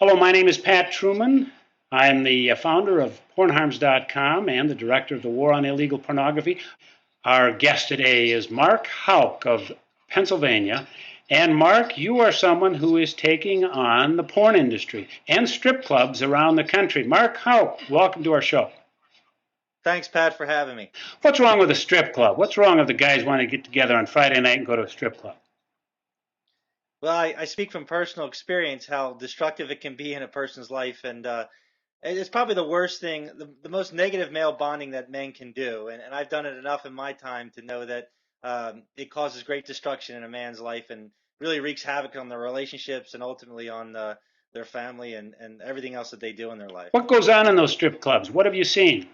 Hello, my name is Pat Truman. I'm the founder of pornharms.com and the director of the War on Illegal Pornography. Our guest today is Mark Houck of Pennsylvania. And Mark, you are someone who is taking on the porn industry and strip clubs around the country. Mark Houck, welcome to our show. Thanks, Pat, for having me. What's wrong with a strip club? What's wrong if the guys want to get together on Friday night and go to a strip club? Well, I speak from personal experience how destructive it can be in a person's life, and it's probably the worst thing, the most negative male bonding that men can do. And I've done it enough in my time to know that it causes great destruction in a man's life and really wreaks havoc on their relationships and ultimately on their family and everything else that they do in their life. What goes on in those strip clubs? What have you seen?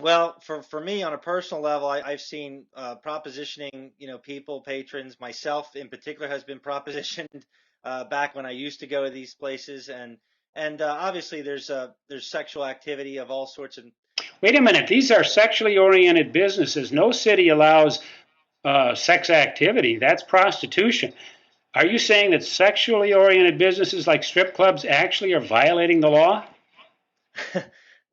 Well, for me on a personal level, I've seen propositioning, people, patrons, myself in particular has been propositioned back when I used to go to these places, and obviously there's sexual activity of all sorts of. Wait a minute, these are sexually oriented businesses. No city allows sex activity. That's prostitution. Are you saying that sexually oriented businesses like strip clubs actually are violating the law?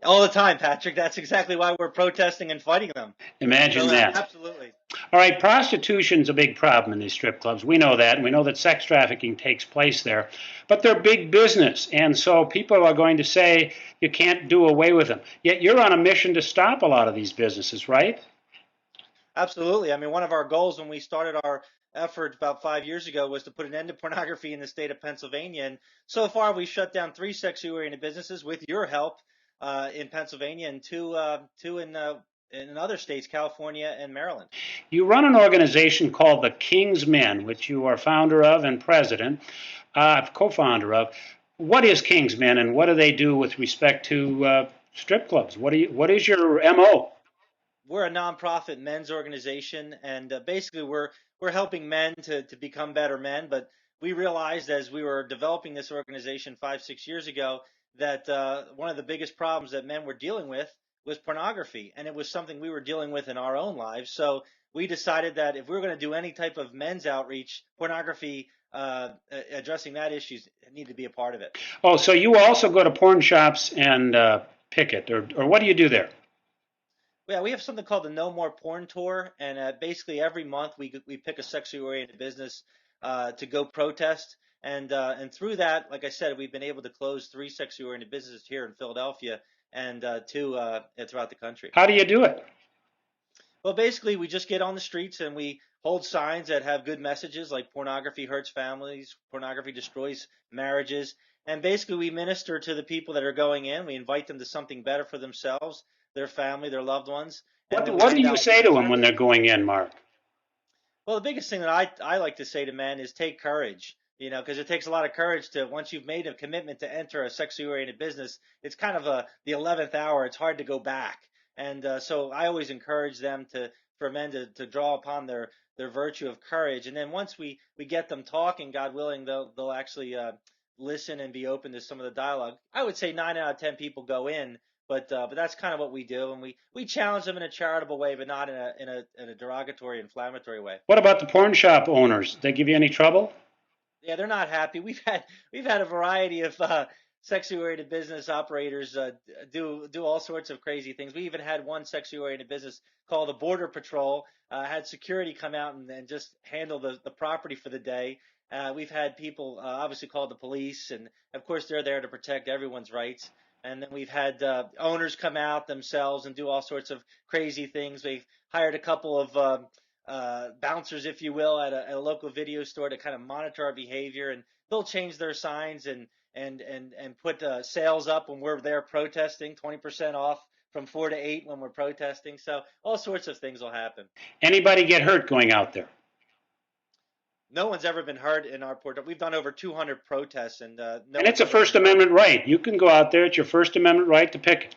All the time, Patrick. That's exactly why we're protesting and fighting them. Imagine So that. absolutely. All right, prostitution's a big problem in these strip clubs. We know that. And we know that sex trafficking takes place there. But they're big business. And so people are going to say you can't do away with them. Yet you're on a mission to stop a lot of these businesses, right? Absolutely. I mean, one of our goals when we started our effort about 5 years ago was to put an end to pornography in the state of Pennsylvania. And so far, we've shut down three sexually oriented businesses with your help in Pennsylvania and two in other states, California and Maryland. You run an organization called the King's Men, which you are founder of and president, co-founder of. What is King's Men, and what do they do with respect to strip clubs? What is your MO? We're a nonprofit men's organization, and basically we're helping men to become better men. But we realized as we were developing this organization 5 6 years ago that one of the biggest problems that men were dealing with was pornography, and it was something we were dealing with in our own lives. So we decided that if we were going to do any type of men's outreach, pornography. Addressing that issues need to be a part of it. Oh, so you also go to porn shops and picket, or what do you do there? Yeah, we have something called the No More Porn Tour, and basically every month we pick a sexually oriented business to go protest, and through that, like I said, we've been able to close three sexually oriented businesses here in Philadelphia and two throughout the country. How do you do it? Well, basically, we just get on the streets and we hold signs that have good messages like pornography hurts families, pornography destroys marriages, and basically we minister to the people that are going in. We invite them to something better for themselves, their family, their loved ones, and then we What do hand you out say to them when leaflets. they're going in, Mark? Well, the biggest thing that I like to say to men is take courage, because it takes a lot of courage to, once you've made a commitment to enter a sexually oriented business, it's kind of the 11th hour. It's hard to go back. And so I always encourage them for men to draw upon their virtue of courage. And then once we get them talking, God willing, they'll actually listen and be open to some of the dialogue. I would say 9 out of 10 people go in, but that's kind of what we do, and we challenge them in a charitable way, but not in a derogatory, inflammatory way. What about the porn shop owners? They give you any trouble? Yeah, they're not happy. We've had a variety of sexually oriented business operators do all sorts of crazy things. We even had one sexually oriented business called the Border Patrol had security come out and just handle the property for the day. We've had people obviously call the police, and of course they're there to protect everyone's rights. And then we've had owners come out themselves and do all sorts of crazy things. We've hired a couple of bouncers, if you will, at a local video store to kind of monitor our behavior, and they'll change their signs and put sales up when we're there protesting, 20% off from 4 to 8 when we're protesting. So all sorts of things will happen. Anybody get hurt going out there? No one's ever been hurt in our port. We've done over 200 protests, and no And it's one's a ever been First hurt. Amendment right. You can go out there. It's your First Amendment right to picket.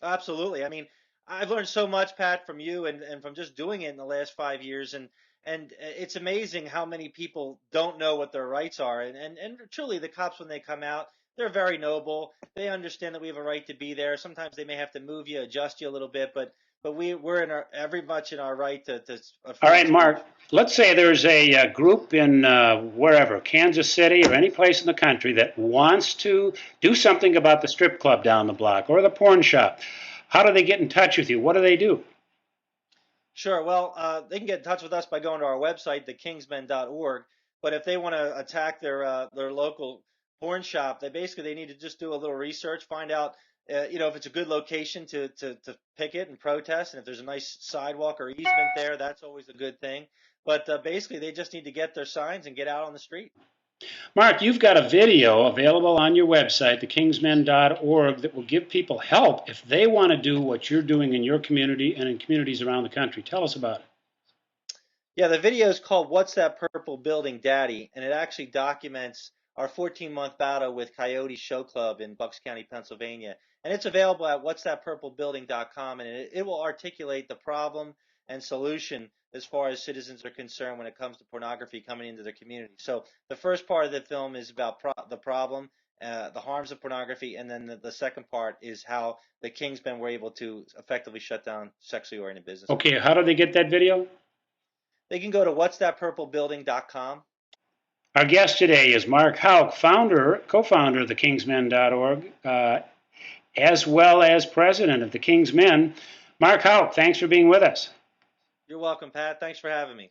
Absolutely. I mean, I've learned so much, Pat, from you and from just doing it in the last 5 years. And it's amazing how many people don't know what their rights are. And truly, the cops, when they come out, they're very noble. They understand that we have a right to be there. Sometimes they may have to move you, adjust you a little bit, but but we're very much in our right to All freedom right, of speech. Mark, let's say there's a group in wherever, Kansas City or any place in the country that wants to do something about the strip club down the block or the porn shop. How do they get in touch with you? What do they do? Sure. Well, they can get in touch with us by going to our website, thekingsmen.org. But if they want to attack their local porn shop, they need to just do a little research, find out if it's a good location to picket and protest, and if there's a nice sidewalk or easement there, that's always a good thing. But basically, they just need to get their signs and get out on the street. Mark, you've got a video available on your website, thekingsmen.org, that will give people help if they want to do what you're doing in your community and in communities around the country. Tell us about it. Yeah, the video is called "What's That Purple Building, Daddy?" and it actually documents our 14-month battle with Coyote Show Club in Bucks County, Pennsylvania. And it's available at whatsthatpurplebuilding.com, and it will articulate the problem and solution as far as citizens are concerned when it comes to pornography coming into their community. So the first part of the film is about the problem, the harms of pornography, and then the second part is how the Kingsmen were able to effectively shut down sexually oriented businesses. Okay, how do they get that video? They can go to whatsthatpurplebuilding.com. Our guest today is Mark Houck, co-founder of thekingsmen.org, as well as president of the Kingsmen. Mark Houck, thanks for being with us. You're welcome, Pat. Thanks for having me.